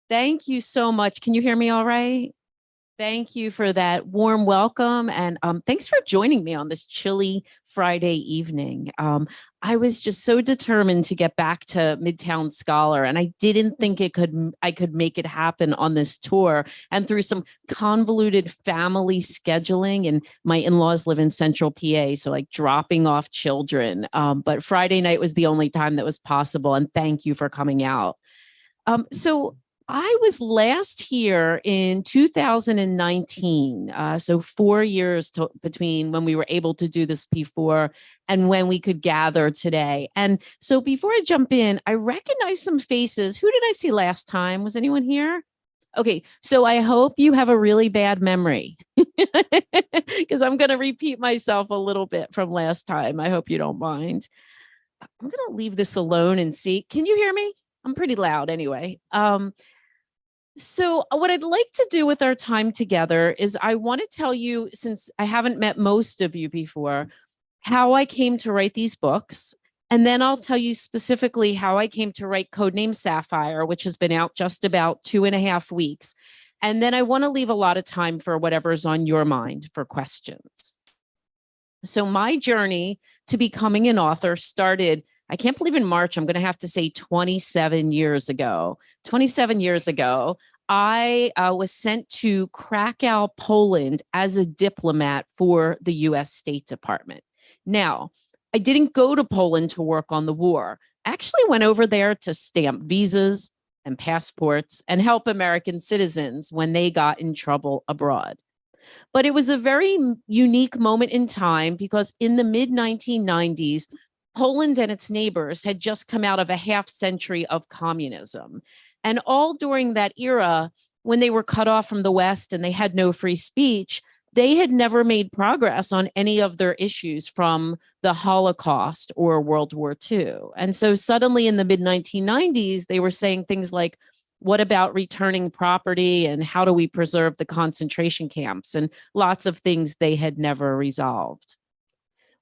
Thank you so much. Can you hear me all right? Thank you for that warm welcome. And thanks for joining me on this chilly Friday evening. I was just so determined to get back to Midtown Scholar, and I didn't think I could make it happen on this tour. And through some convoluted family scheduling, and my in-laws live in Central PA, so like dropping off children. But Friday night was the only time that was possible. And thank you for coming out. So I was last here in 2019. So 4 years between when we were able to do this before and when we could gather today. And so before I jump in, I recognize some faces. Who did I see last time? Was anyone here? Okay, so I hope you have a really bad memory because I'm going to repeat myself a little bit from last time. I hope you don't mind. I'm going to leave this alone and see. Can you hear me? I'm pretty loud anyway. So what I'd like to do with our time together is I want to tell you, since I haven't met most of you before, how I came to write these books. And then I'll tell you specifically how I came to write Name Sapphire, which has been out just about 2.5 weeks. And then I want to leave a lot of time for whatever's on your mind for questions. So my journey to becoming an author started, I can't believe in March, I'm going to have to say 27 years ago. 27 years ago, I was sent to Krakow, Poland as a diplomat for the US State Department. Now, I didn't go to Poland to work on the war. I actually went over there to stamp visas and passports and help American citizens when they got in trouble abroad. But it was a very unique moment in time because in the mid 1990s, Poland and its neighbors had just come out of a half century of communism. And all during that era, when they were cut off from the West and they had no free speech, they had never made progress on any of their issues from the Holocaust or World War II. And so suddenly in the mid 1990s, they were saying things like, what about returning property and how do we preserve the concentration camps, and lots of things they had never resolved.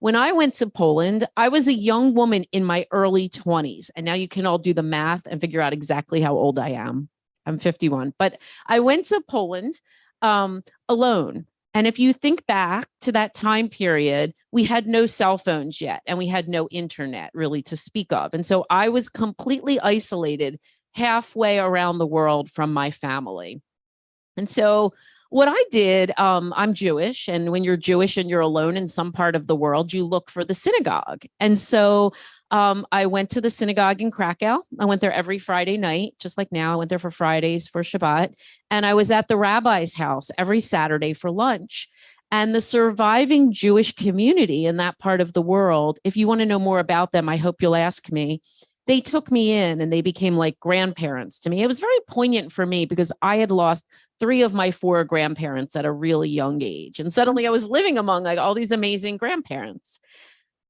When I went to Poland, I was a young woman in my early 20s. And now you can all do the math and figure out exactly how old I am. I'm 51. But I went to Poland alone. And if you think back to that time period, we had no cell phones yet, and we had no internet really to speak of. And so I was completely isolated halfway around the world from my family. And so what I did, I'm Jewish, and when you're Jewish and you're alone in some part of the world, you look for the synagogue. And so I went to the synagogue in Krakow. I went there every Friday night, just like now. I went there for Fridays for Shabbat. And I was at the rabbi's house every Saturday for lunch. And the surviving Jewish community in that part of the world, if you want to know more about them, I hope you'll ask me. They took me in and they became like grandparents to me. It was very poignant for me because I had lost 3 of my 4 grandparents at a really young age. And suddenly I was living among like all these amazing grandparents.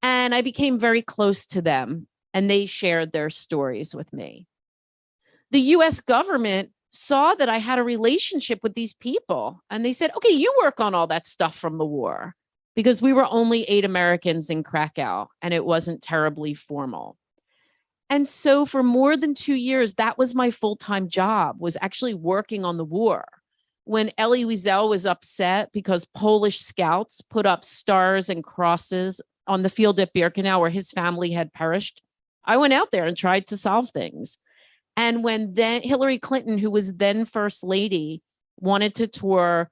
And I became very close to them and they shared their stories with me. The US government saw that I had a relationship with these people and they said, okay, you work on all that stuff from the war, because we were only 8 Americans in Krakow and it wasn't terribly formal. And so for more than 2 years, that was my full-time job, was actually working on the war. When Elie Wiesel was upset because Polish scouts put up stars and crosses on the field at Birkenau where his family had perished, I went out there and tried to solve things. And when then Hillary Clinton, who was then First Lady, wanted to tour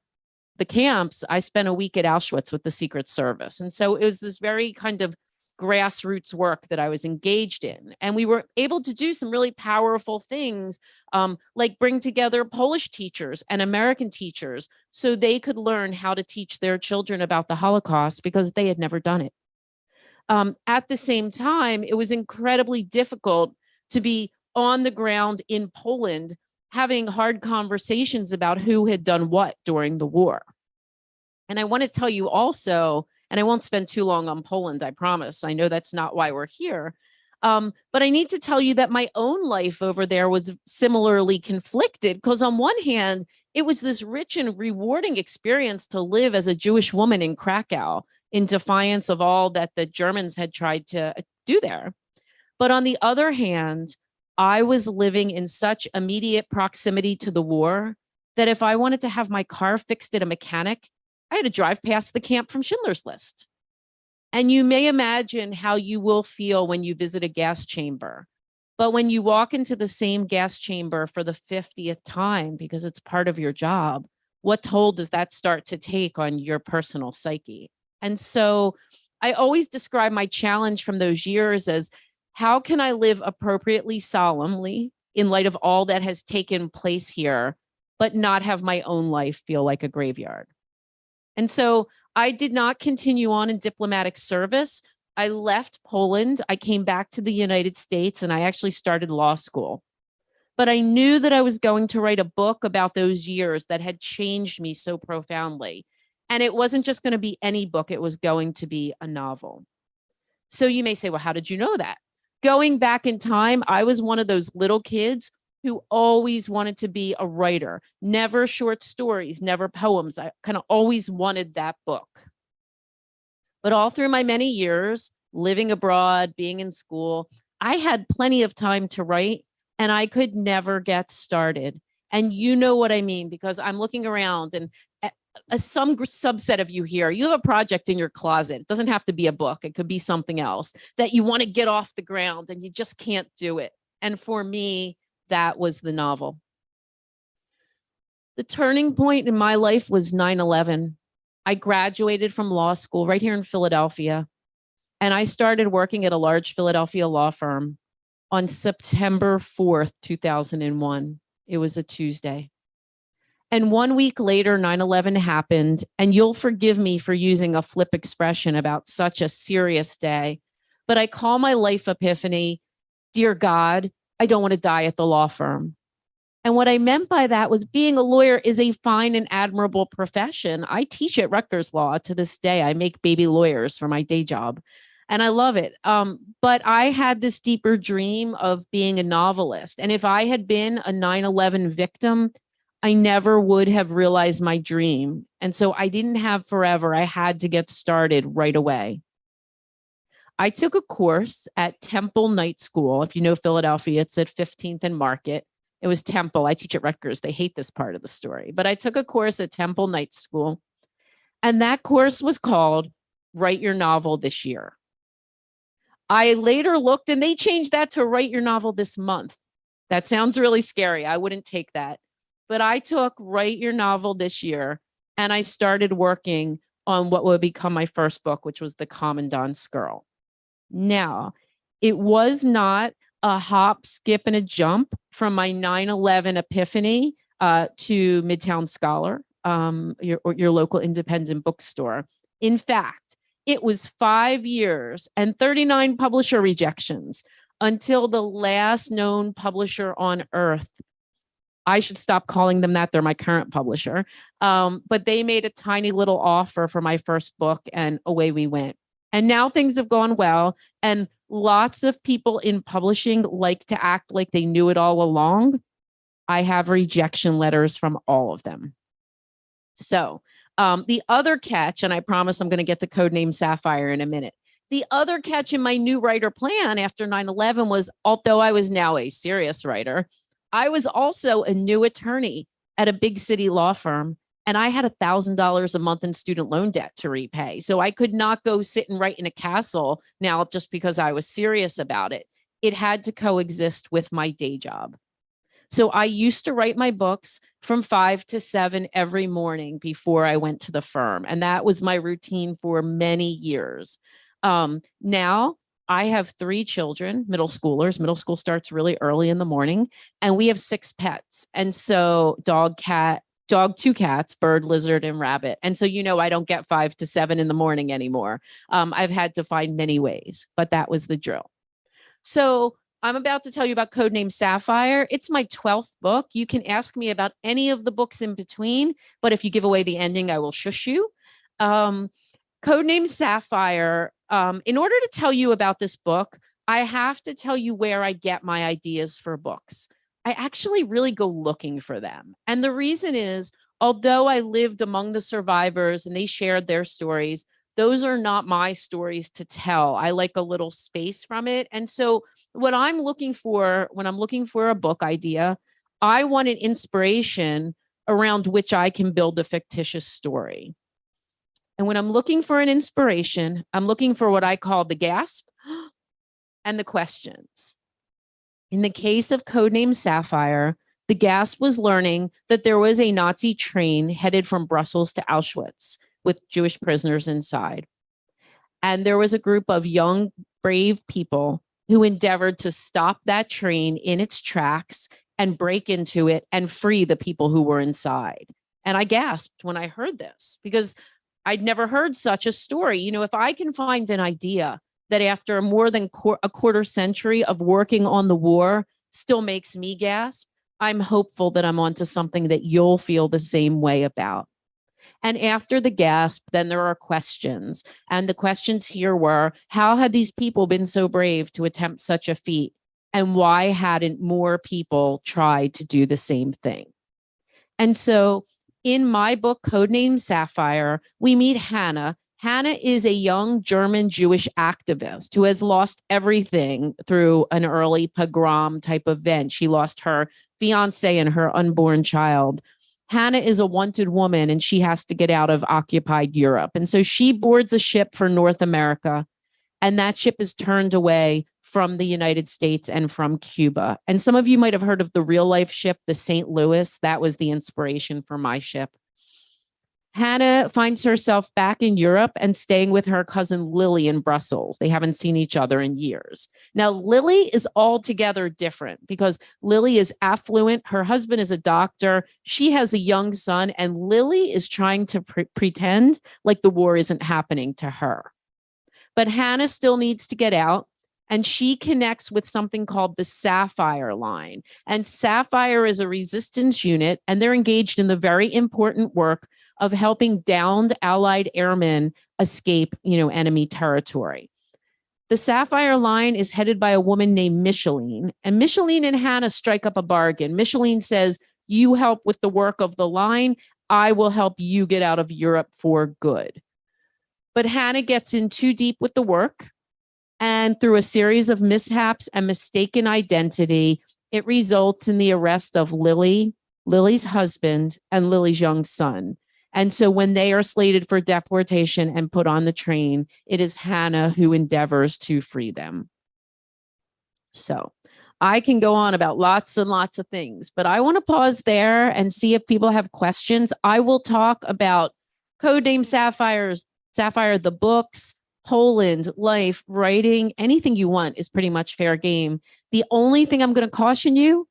the camps, I spent a week at Auschwitz with the Secret Service. And so it was this very kind of grassroots work that I was engaged in. And we were able to do some really powerful things, like bring together Polish teachers and American teachers so they could learn how to teach their children about the Holocaust because they had never done it. At the same time, it was incredibly difficult to be on the ground in Poland, having hard conversations about who had done what during the war. And I want to tell you also, and I won't spend too long on Poland, I promise. I know that's not why we're here. But I need to tell you that my own life over there was similarly conflicted, because on one hand, it was this rich and rewarding experience to live as a Jewish woman in Krakow in defiance of all that the Germans had tried to do there. But on the other hand, I was living in such immediate proximity to the war that if I wanted to have my car fixed at a mechanic, I had to drive past the camp from Schindler's List. And you may imagine how you will feel when you visit a gas chamber. But when you walk into the same gas chamber for the 50th time, because it's part of your job, what toll does that start to take on your personal psyche? And so I always describe my challenge from those years as, how can I live appropriately solemnly in light of all that has taken place here, but not have my own life feel like a graveyard? And so I did not continue on in diplomatic service. I left Poland. I came back to the United States and I actually started law school. But I knew that I was going to write a book about those years that had changed me so profoundly. And it wasn't just going to be any book, it was going to be a novel. So you may say, well, how did you know that? Going back in time, I was one of those little kids who always wanted to be a writer, never short stories, never poems. I kind of always wanted that book. But all through my many years, living abroad, being in school, I had plenty of time to write and I could never get started. And you know what I mean, because I'm looking around and some subset of you here, you have a project in your closet. It doesn't have to be a book. It could be something else that you want to get off the ground and you just can't do it. And for me, that was the novel. The turning point in my life was 9/11. I graduated from law school right here in Philadelphia, and I started working at a large Philadelphia law firm on September 4th, 2001. It was a Tuesday. And 1 week later, 9/11 happened. And you'll forgive me for using a flip expression about such a serious day, but I call my life epiphany, dear God, I don't want to die at the law firm. And what I meant by that was being a lawyer is a fine and admirable profession. I teach at Rutgers Law to this day. I make baby lawyers for my day job. And I love it. But I had this deeper dream of being a novelist. And if I had been a 9/11 victim, I never would have realized my dream. And so I didn't have forever. I had to get started right away. I took a course at Temple Night School. If you know Philadelphia, it's at 15th and Market. It was Temple. I teach at Rutgers. They hate this part of the story. But I took a course at Temple Night School. And that course was called Write Your Novel This Year. I later looked and they changed that to Write Your Novel This Month. That sounds really scary. I wouldn't take that. But I took Write Your Novel This Year and I started working on what would become my first book, which was The Commandant's Girl. Now, it was not a hop, skip, and a jump from my 9/11 epiphany to Midtown Scholar, your local independent bookstore. In fact, it was 5 years and 39 publisher rejections until the last known publisher on earth. I should stop calling them that. They're my current publisher. But they made a tiny little offer for my first book and away we went. And now things have gone well. And lots of people in publishing like to act like they knew it all along. I have rejection letters from all of them. So the other catch, and I promise I'm going to get to Name Sapphire in a minute. The other catch in my new writer plan after 9/11 was, although I was now a serious writer, I was also a new attorney at a big city law firm, and I had $1,000 a month in student loan debt to repay. So I could not go sit and write in a castle now just because I was serious about it. It had to coexist with my day job. So I used to write my books from 5 to 7 every morning before I went to the firm. And that was my routine for many years. Now I have 3 children, middle schoolers. Middle school starts really early in the morning, and we have 6 pets. And so dog, 2 cats, bird, lizard, and rabbit. And so, I don't get 5 to 7 in the morning anymore. I've had to find many ways, but that was the drill. So I'm about to tell you about Codename Sapphire. It's my 12th book. You can ask me about any of the books in between, but if you give away the ending, I will shush you. Codename Sapphire. In order to tell you about this book, I have to tell you where I get my ideas for books. I actually really go looking for them. And the reason is, although I lived among the survivors and they shared their stories, those are not my stories to tell. I like a little space from it. And so what I'm looking for when I'm looking for a book idea, I want an inspiration around which I can build a fictitious story. And when I'm looking for an inspiration, I'm looking for what I call the gasp and the questions. In the case of Codename Sapphire, the gasp was learning that there was a Nazi train headed from Brussels to Auschwitz with Jewish prisoners inside. And there was a group of young, brave people who endeavored to stop that train in its tracks and break into it and free the people who were inside. And I gasped when I heard this because I'd never heard such a story. You know, if I can find an idea that after more than a quarter century of working on the war still makes me gasp, I'm hopeful that I'm onto something that you'll feel the same way about. And after the gasp, then there are questions. And the questions here were, how had these people been so brave to attempt such a feat? And why hadn't more people tried to do the same thing? And so in my book, Codename Sapphire, we meet Hannah. Hannah is a young German Jewish activist who has lost everything through an early pogrom type event. She lost her fiancé and her unborn child. Hannah is a wanted woman and she has to get out of occupied Europe. And so she boards a ship for North America, and that ship is turned away from the United States and from Cuba. And some of you might have heard of the real life ship, the St. Louis. That was the inspiration for my ship. Hannah finds herself back in Europe and staying with her cousin Lily in Brussels. They haven't seen each other in years. Now, Lily is altogether different because Lily is affluent. Her husband is a doctor. She has a young son, and Lily is trying to pretend like the war isn't happening to her. But Hannah still needs to get out, and she connects with something called the Sapphire Line. And Sapphire is a resistance unit, and they're engaged in the very important work of helping downed Allied airmen escape, enemy territory. The Sapphire Line is headed by a woman named Micheline, and Micheline and Hannah strike up a bargain. Micheline says, you help with the work of the line, I will help you get out of Europe for good. But Hannah gets in too deep with the work, and through a series of mishaps and mistaken identity, it results in the arrest of Lily, Lily's husband, and Lily's young son. And so when they are slated for deportation and put on the train, it is Hannah who endeavors to free them. So I can go on about lots and lots of things, but I want to pause there and see if people have questions. I will talk about Codename Sapphire, the books, Poland, life, writing, anything you want is pretty much fair game. The only thing I'm going to caution you,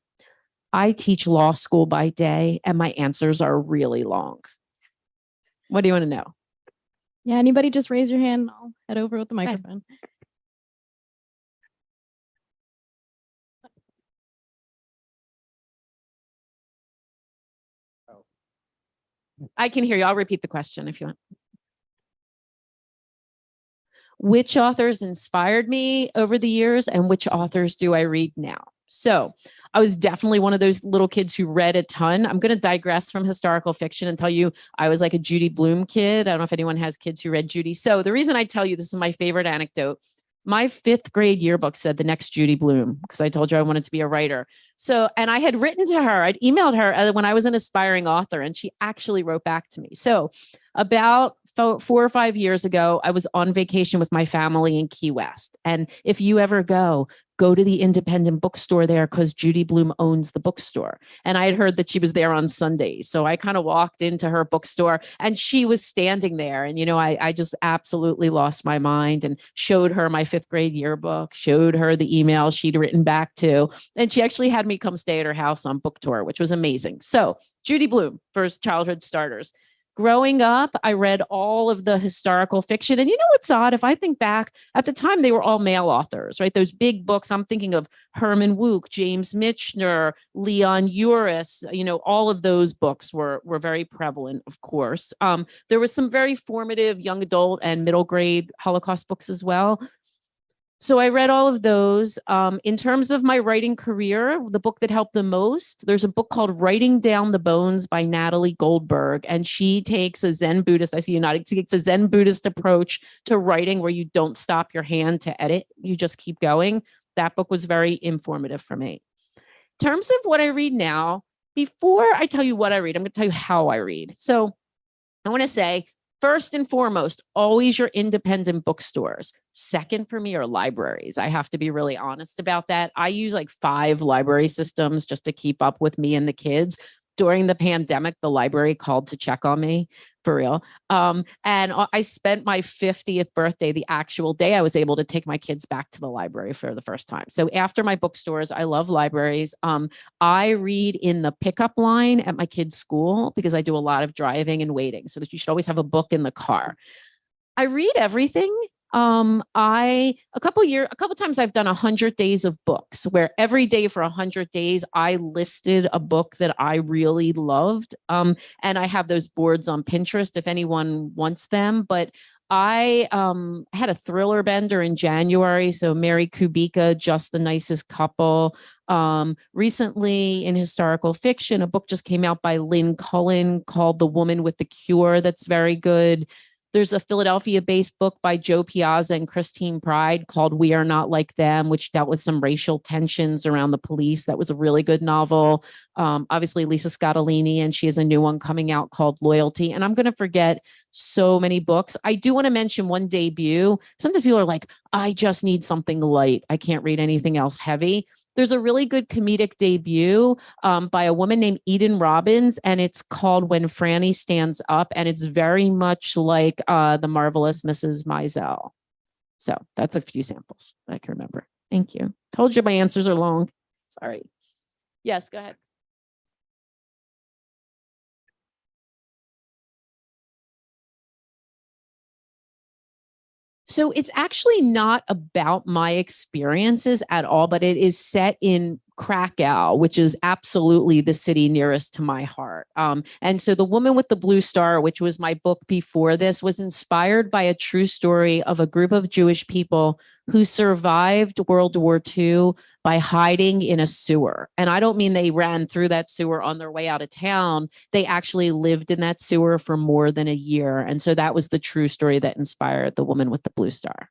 I teach law school by day and my answers are really long. What do you want to know? Yeah, anybody just raise your hand and I'll head over with the microphone. I can hear you. I'll repeat the question if you want. Which authors inspired me over the years and which authors do I read now? So I was definitely one of those little kids who read a ton. I'm going to digress from historical fiction and tell you I was like a Judy Blume kid. I don't know if anyone has kids who read Judy. So the reason I tell you this is my favorite anecdote. My 5th grade yearbook said the next Judy Blume because I told you I wanted to be a writer. So, and I had written to her, I'd emailed her when I was an aspiring author, and she actually wrote back to me. So about 4 or 5 years ago, I was on vacation with my family in Key West. And if you ever go to the independent bookstore there because Judy Blume owns the bookstore. And I had heard that she was there on Sundays. So I kind of walked into her bookstore and she was standing there. And, I just absolutely lost my mind and showed her my 5th grade yearbook, showed her the email she'd written back to. And she actually had me come stay at her house on book tour, which was amazing. So Judy Blume, first childhood starters. Growing up, I read all of the historical fiction. And you know what's odd? If I think back, at the time, they were all male authors, right? Those big books, I'm thinking of Herman Wouk, James Michener, Leon Uris, all of those books were very prevalent, of course. There was some very formative young adult and middle grade Holocaust books as well. So I read all of those. In terms of my writing career, the book that helped the most, there's a book called Writing Down the Bones by Natalie Goldberg. And she takes a Zen Buddhist, I see you nodding, she takes a Zen Buddhist approach to writing where you don't stop your hand to edit. You just keep going. That book was very informative for me. In terms of what I read now, before I tell you what I read, I'm going to tell you how I read. So I want to say, first and foremost, always your independent bookstores. Second for me are libraries. I have to be really honest about that. I use like 5 library systems just to keep up with me and the kids. During the pandemic, the library called to check on me, for real. And I spent my 50th birthday, the actual day I was able to take my kids back to the library for the first time. So after my bookstores, I love libraries. I read in the pickup line at my kids' school because I do a lot of driving and waiting, so that you should always have a book in the car. I read everything. A couple times I've done 100 days of books, where every day for 100 days, I listed a book that I really loved. And I have those boards on Pinterest if anyone wants them. But I had a thriller bender in January. So Mary Kubica, Just the Nicest Couple. Recently in historical fiction, a book just came out by Lynn Cullen called The Woman with the Cure. That's very good. There's a Philadelphia-based book by Joe Piazza and Christine Pride called We Are Not Like Them, which dealt with some racial tensions around the police. That was a really good novel. Obviously, Lisa Scottolini, and she has a new one coming out called Loyalty. And I'm going to forget so many books. I do want to mention one debut. Sometimes people are like, I just need something light. I can't read anything else heavy. There's a really good comedic debut by a woman named Eden Robbins, and it's called When Franny Stands Up, and it's very much like The Marvelous Mrs. Maisel. So that's a few samples that I can remember. Thank you. Told you my answers are long. Sorry. Yes, go ahead. So it's actually not about my experiences at all, but it is set in Krakow, which is absolutely the city nearest to my heart. And so The Woman with the Blue Star, which was my book before this, was inspired by a true story of a group of Jewish people who survived World War II by hiding in a sewer. And I don't mean they ran through that sewer on their way out of town. They actually lived in that sewer for more than a year. And so that was the true story that inspired The Woman with the Blue Star.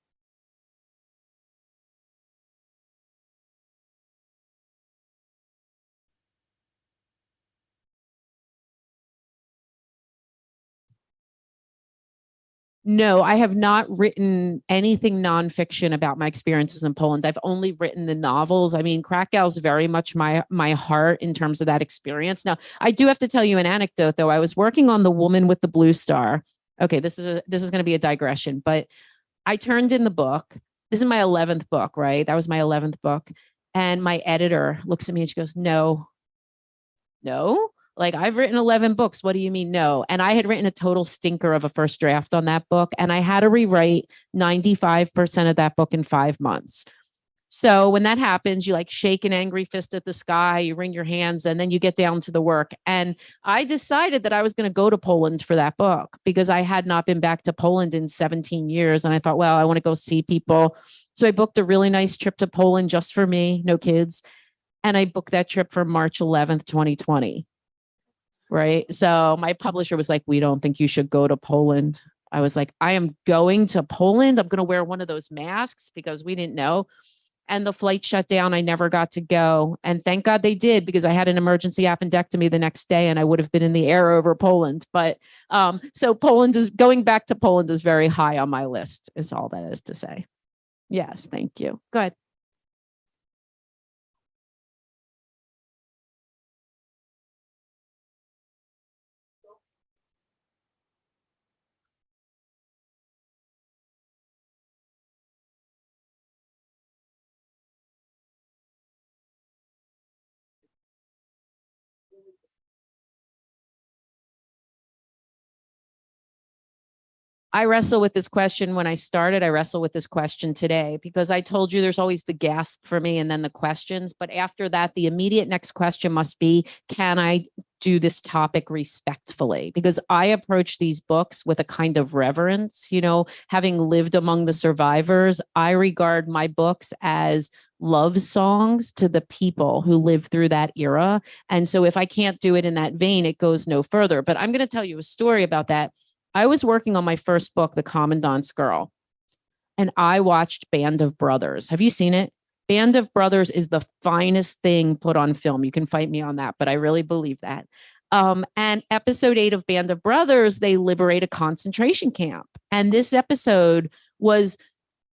No, I have not written anything nonfiction about my experiences in Poland. I've only written the novels. I mean, Krakow is very much my heart in terms of that experience. Now, I do have to tell you an anecdote, though. I was working on The Woman with the Blue Star. Okay, this is going to be a digression, but I turned in the book. This is my 11th book, right? That was my 11th book. And my editor looks at me and she goes, no, no, like I've written 11 books. What do you mean no? And I had written a total stinker of a first draft on that book. And I had to rewrite 95% of that book in 5 months. So when that happens, you like shake an angry fist at the sky, you wring your hands, and then you get down to the work. And I decided that I was going to go to Poland for that book because I had not been back to Poland in 17 years. And I thought, well, I want to go see people. So I booked a really nice trip to Poland just for me, no kids. And I booked that trip for March 11th, 2020. Right. So my publisher was like, we don't think you should go to Poland. I was like, I am going to Poland. I'm going to wear one of those masks because we didn't know. And the flight shut down. I never got to go. And thank God they did, because I had an emergency appendectomy the next day and I would have been in the air over Poland. But so Poland is going back to Poland is very high on my list, is all that is to say. Yes. Thank you. Go ahead. I wrestle with this question when I started. I wrestle with this question today because I told you there's always the gasp for me and then the questions. But after that, the immediate next question must be, can I do this topic respectfully, because I approach these books with a kind of reverence. You know, having lived among the survivors, I regard my books as love songs to the people who lived through that era. And so if I can't do it in that vein, it goes no further. But I'm going to tell you a story about that. I was working on my first book, The Commandant's Girl, and I watched Band of Brothers. Have you seen it? Band of Brothers is the finest thing put on film. You can fight me on that, but I really believe that. And episode 8 of Band of Brothers, they liberate a concentration camp. And this episode was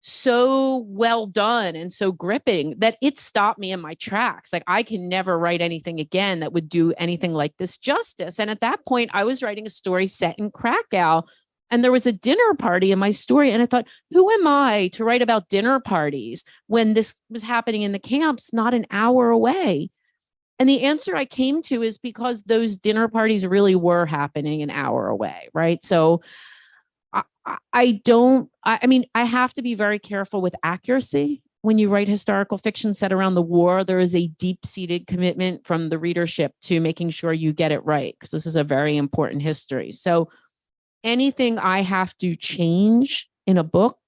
so well done and so gripping that it stopped me in my tracks. Like, I can never write anything again that would do anything like this justice. And at that point, I was writing a story set in Krakow, and there was a dinner party in my story. And I thought, who am I to write about dinner parties when this was happening in the camps not an hour away? And the answer I came to is because those dinner parties really were happening an hour away, right? So I mean, I have to be very careful with accuracy. When you write historical fiction set around the war, there is a deep-seated commitment from the readership to making sure you get it right, because this is a very important history. So anything I have to change in a book,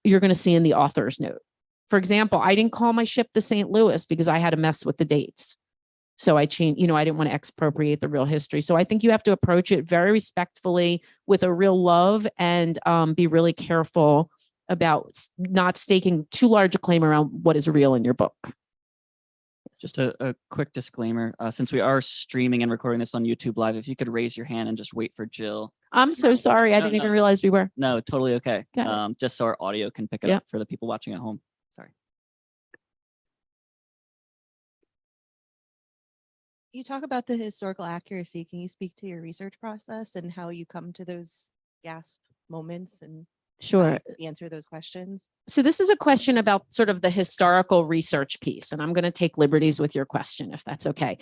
you're going to see in the author's note. For example, I didn't call my ship the St. Louis because I had to mess with the dates. So I changed, I didn't want to expropriate the real history. So I think you have to approach it very respectfully with a real love, and be really careful about not staking too large a claim around what is real in your book. Just a quick disclaimer, since we are streaming and recording this on YouTube Live, if you could raise your hand and just wait for Jill. I'm so sorry. I didn't even realize we were. No, totally okay. Just so our audio can pick it up for the people watching at home. Sorry. You talk about the historical accuracy. Can you speak to your research process and how you come to those gasp moments and Sure. answer those questions? So this is a question about sort of the historical research piece, and I'm going to take liberties with your question, if that's okay.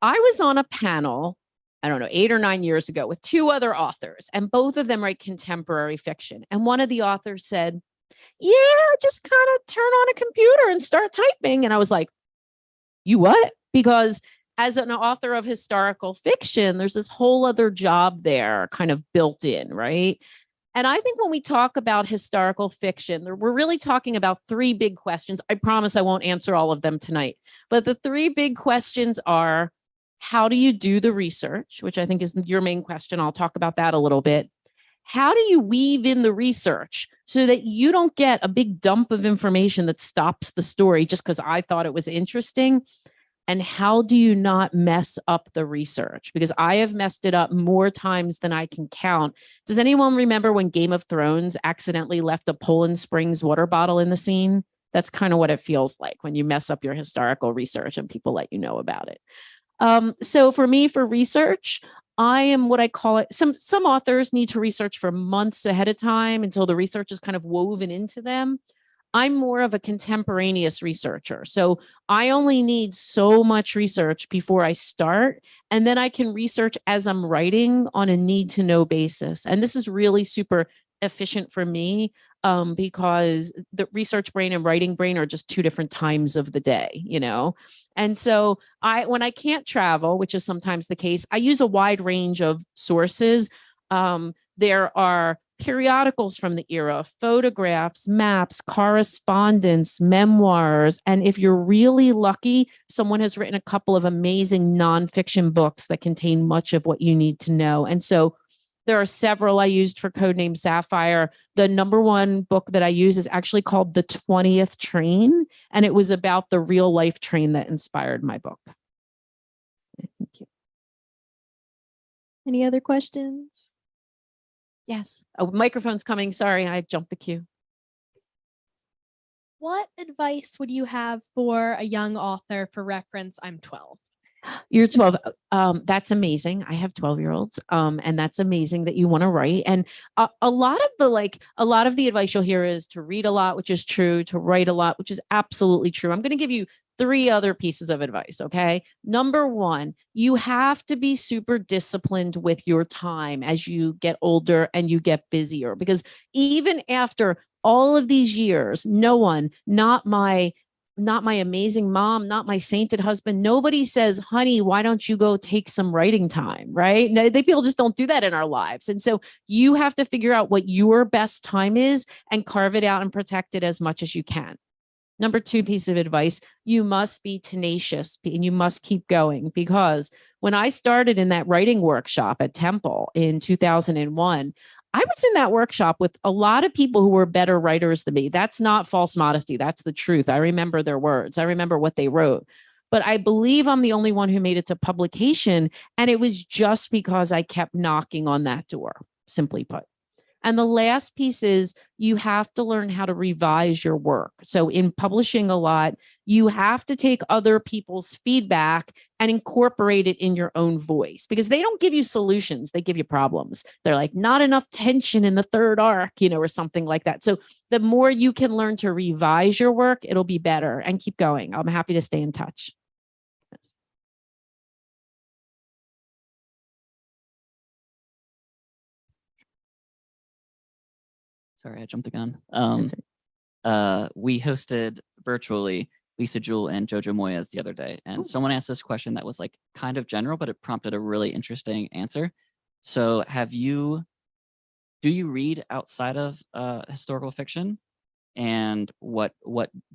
I was on a panel, I don't know, 8 or 9 years ago with 2 other authors, and both of them write contemporary fiction. And one of the authors said, yeah, just kind of turn on a computer and start typing. And I was like, you what? Because as an author of historical fiction, there's this whole other job there kind of built in, right? And I think when we talk about historical fiction, we're really talking about 3 big questions. I promise I won't answer all of them tonight. But the 3 big questions are, how do you do the research, which I think is your main question. I'll talk about that a little bit. How do you weave in the research so that you don't get a big dump of information that stops the story just because I thought it was interesting? And how do you not mess up the research? Because I have messed it up more times than I can count. Does anyone remember when Game of Thrones accidentally left a Poland Springs water bottle in the scene? That's kind of what it feels like when you mess up your historical research and people let you know about it. So for me, for research, I am what I call it. Some authors need to research for months ahead of time until the research is kind of woven into them. I'm more of a contemporaneous researcher. So I only need so much research before I start, and then I can research as I'm writing on a need to know basis. And this is really super efficient for me, because the research brain and writing brain are just 2 different times of the day, And so when I can't travel, which is sometimes the case, I use a wide range of sources. There are periodicals from the era, photographs, maps, correspondence, memoirs. And if you're really lucky, someone has written a couple of amazing nonfiction books that contain much of what you need to know. And so there are several I used for Name Sapphire. The #1 book that I use is actually called The 20th Train, and it was about the real life train that inspired my book. Thank you. Any other questions? Yes. Oh, microphone's coming. Sorry, I jumped the queue. What advice would you have for a young author? For reference, I'm 12. You're 12. That's amazing. I have 12-year-olds. And that's amazing that you want to write. And a lot of the advice you'll hear is to read a lot, which is true, to write a lot, which is absolutely true. I'm going to give you 3 other pieces of advice. Okay. #1, you have to be super disciplined with your time as you get older and you get busier, because even after all of these years, no one, not my not my amazing mom, not my sainted husband. Nobody says, honey, why don't you go take some writing time, right? No, people just don't do that in our lives. And so you have to figure out what your best time is and carve it out and protect it as much as you can. Number 2 piece of advice, you must be tenacious and you must keep going, because when I started in that writing workshop at Temple in 2001, I was in that workshop with a lot of people who were better writers than me. That's not false modesty. That's the truth. I remember their words. I remember what they wrote. But I believe I'm the only one who made it to publication. And it was just because I kept knocking on that door, simply put. And the last piece is you have to learn how to revise your work. So in publishing a lot, you have to take other people's feedback and incorporate it in your own voice, because they don't give you solutions. They give you problems. They're like, not enough tension in the 3rd arc, or something like that. So the more you can learn to revise your work, it'll be better, and keep going. I'm happy to stay in touch. Sorry, I jumped the gun. That's We hosted virtually Lisa Jewell and Jojo Moyes the other day, and someone asked this question that was like kind of general, but it prompted a really interesting answer. So do you read outside of historical fiction? And what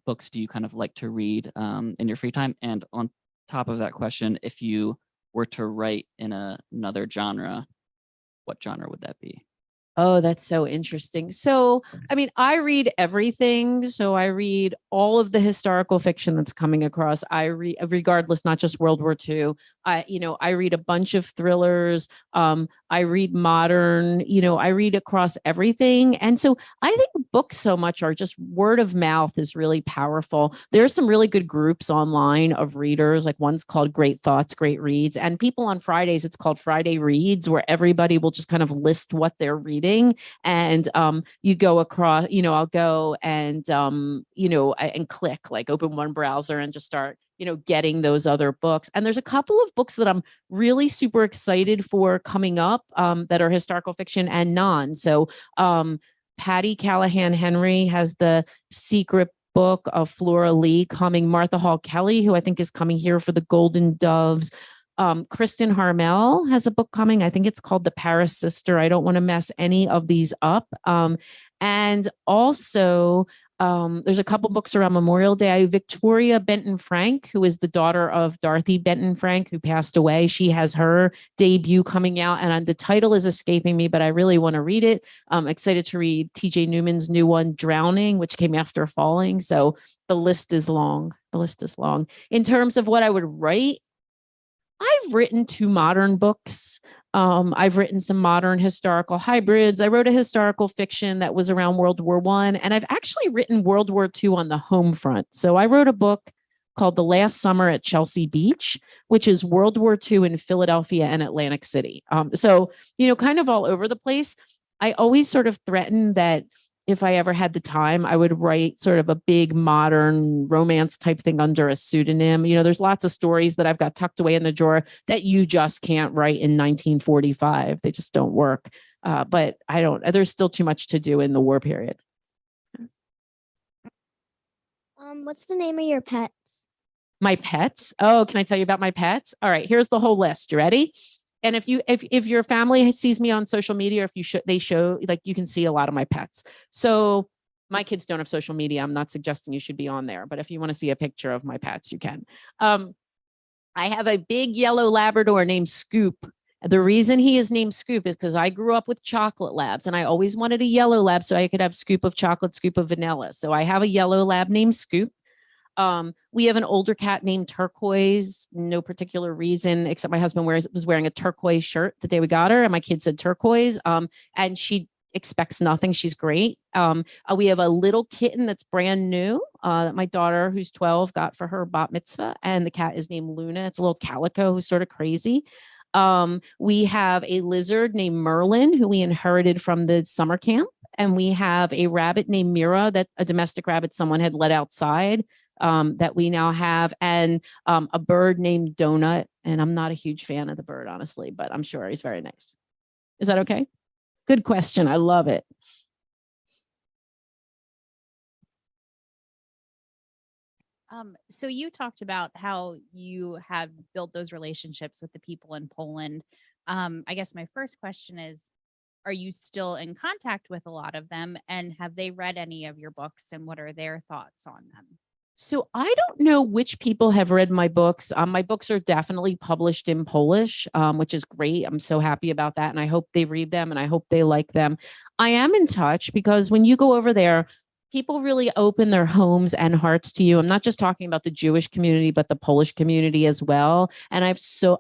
books do you kind of like to read in your free time? And on top of that question, if you were to write in another genre, what genre would that be? Oh, that's so interesting. So, I mean, I read everything. So I read all of the historical fiction that's coming across. I read, regardless, not just World War II. I read a bunch of thrillers. I read modern, I read across everything. And so I think books so much are just word of mouth is really powerful. There's some really good groups online of readers, like one's called Great Thoughts, Great Reads. And people on Fridays, it's called Friday Reads, where everybody will just kind of list what they're reading. And you go across, I'll go and, and click, like open one browser and just start, getting those other books. And there's a couple of books that I'm really super excited for coming up that are historical fiction and non. So Patty Callahan Henry has the secret book of Flora Lee coming, Martha Hall Kelly, who I think is coming here for the Golden Doves. Kristen Harmel has a book coming. I think it's called The Paris Sister. I don't want to mess any of these up. And also, there's a couple books around Memorial Day. Victoria Benton Frank, who is the daughter of Dorothy Benton Frank, who passed away. She has her debut coming out, and the title is escaping me, but I really want to read it. I'm excited to read TJ Newman's new one, Drowning, which came after Falling. So the list is long. The list is long. In terms of what I would write, I've written 2 modern books. I've written some modern historical hybrids. I wrote a historical fiction that was around World War I, and I've actually written World War II on the home front. So I wrote a book called The Last Summer at Chelsea Beach, which is World War II in Philadelphia and Atlantic City. So, kind of all over the place. I always sort of threatened that if I ever had the time, I would write sort of a big modern romance type thing under a pseudonym. There's lots of stories that I've got tucked away in the drawer that you just can't write in 1945. They just don't work. But there's still too much to do in the war period. What's the name of your pets? My pets? Oh, can I tell you about my pets? All right, here's the whole list. You ready? And if your family sees me on social media, or if they show, like, you can see a lot of my pets. So my kids don't have social media. I'm not suggesting you should be on there, but if you want to see a picture of my pets, you can. I have a big yellow Labrador named Scoop. The reason he is named Scoop is because I grew up with chocolate labs, and I always wanted a yellow lab so I could have scoop of chocolate, scoop of vanilla. So I have a yellow lab named Scoop. We have an older cat named Turquoise, no particular reason, except my husband was wearing a turquoise shirt the day we got her, and my kid said turquoise. And she expects nothing. She's great. We have a little kitten that's brand new that my daughter, who's 12, got for her bat mitzvah, and the cat is named Luna. It's a little calico who's sort of crazy. We have a lizard named Merlin, who we inherited from the summer camp. And we have a rabbit named Mira, that a domestic rabbit someone had let outside. That we now have, and a bird named Donut. And I'm not a huge fan of the bird, honestly, but I'm sure he's very nice. Is that okay? Good question. I love it. So you talked about how you have built those relationships with the people in Poland. I guess my first question is, are you still in contact with a lot of them, and have they read any of your books, and what are their thoughts on them? So I don't know which people have read my books. My books are definitely published in Polish, which is great. I'm so happy about that. And I hope they read them and I hope they like them. I am in touch because when you go over there, people really open their homes and hearts to you. I'm not just talking about the Jewish community, but the Polish community as well. And I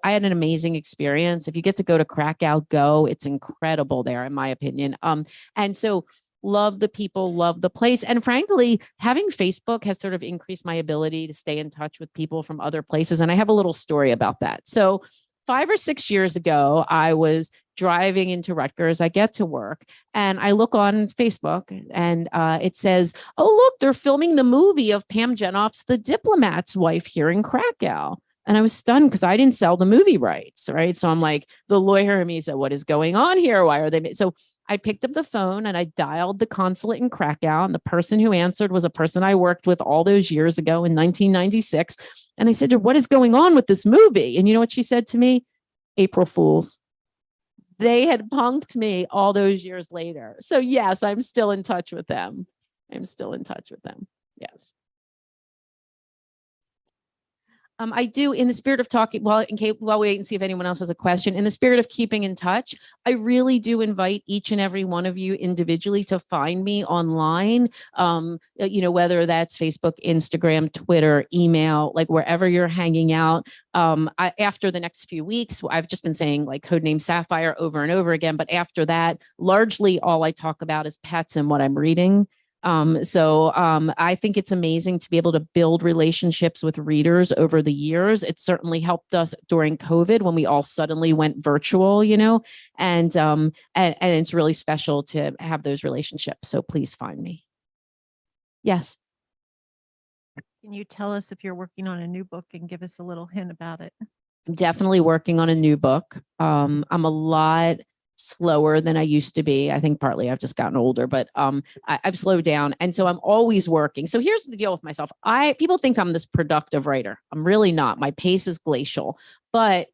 had an amazing experience. If you get to go to Krakow, go. It's incredible there, in my opinion. And so love the people, love the place. And frankly, having Facebook has sort of increased my ability to stay in touch with people from other places. And I have a little story about that. So 5 or 6 years ago, I was driving into Rutgers. I get to work and I look on Facebook and it says, oh, look, they're filming the movie of Pam Jenoff's The Diplomat's Wife here in Krakow. And I was stunned because I didn't sell the movie rights, right? So I'm like, the lawyer in me said, what is going on here? Why are they? So I picked up the phone and I dialed the consulate in Krakow. And the person who answered was a person I worked with all those years ago in 1996. And I said to her, what is going on with this movie? And you know what she said to me? April Fools. They had punked me all those years later. So yes, I'm still in touch with them. Yes. I do, in the spirit of talking, while we wait and see if anyone else has a question, in the spirit of keeping in touch, I really do invite each and every one of you individually to find me online, whether that's Facebook, Instagram, Twitter, email, like wherever you're hanging out. After the next few weeks, I've just been saying like Codename Sapphire over and over again, but after that, largely all I talk about is pets and what I'm reading. I think it's amazing to be able to build relationships with readers over the years. It certainly helped us during COVID when we all suddenly went virtual, and it's really special to have those relationships. So please find me. Yes. Can you tell us if you're working on a new book and give us a little hint about it? I'm definitely working on a new book. I'm a lot slower than I used to be. I think partly I've just gotten older, but I've slowed down. And so I'm always working. So here's the deal with myself. People think I'm this productive writer. I'm really not. My pace is glacial, but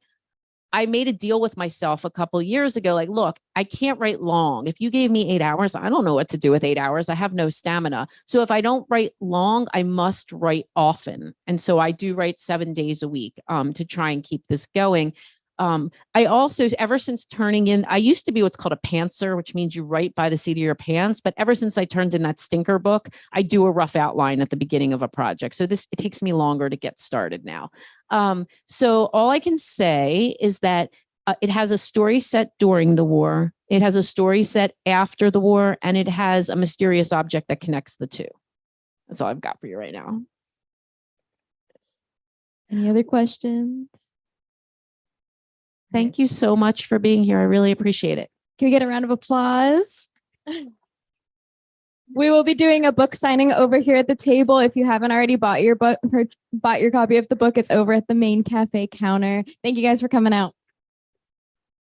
I made a deal with myself a couple of years ago. Like, look, I can't write long. If you gave me 8 hours, I don't know what to do with 8 hours. I have no stamina. So if I don't write long, I must write often. And so I do write 7 days a week to try and keep this going. I also, ever since turning in, I used to be what's called a pantser, which means you write by the seat of your pants. But ever since I turned in that stinker book, I do a rough outline at the beginning of a project. So it takes me longer to get started now. So all I can say is that it has a story set during the war. It has a story set after the war, and it has a mysterious object that connects the two. That's all I've got for you right now. Any other questions? Thank you so much for being here. I really appreciate it. Can we get a round of applause? We will be doing a book signing over here at the table. If you haven't already bought your book, bought your copy of the book, it's over at the main cafe counter. Thank you guys for coming out.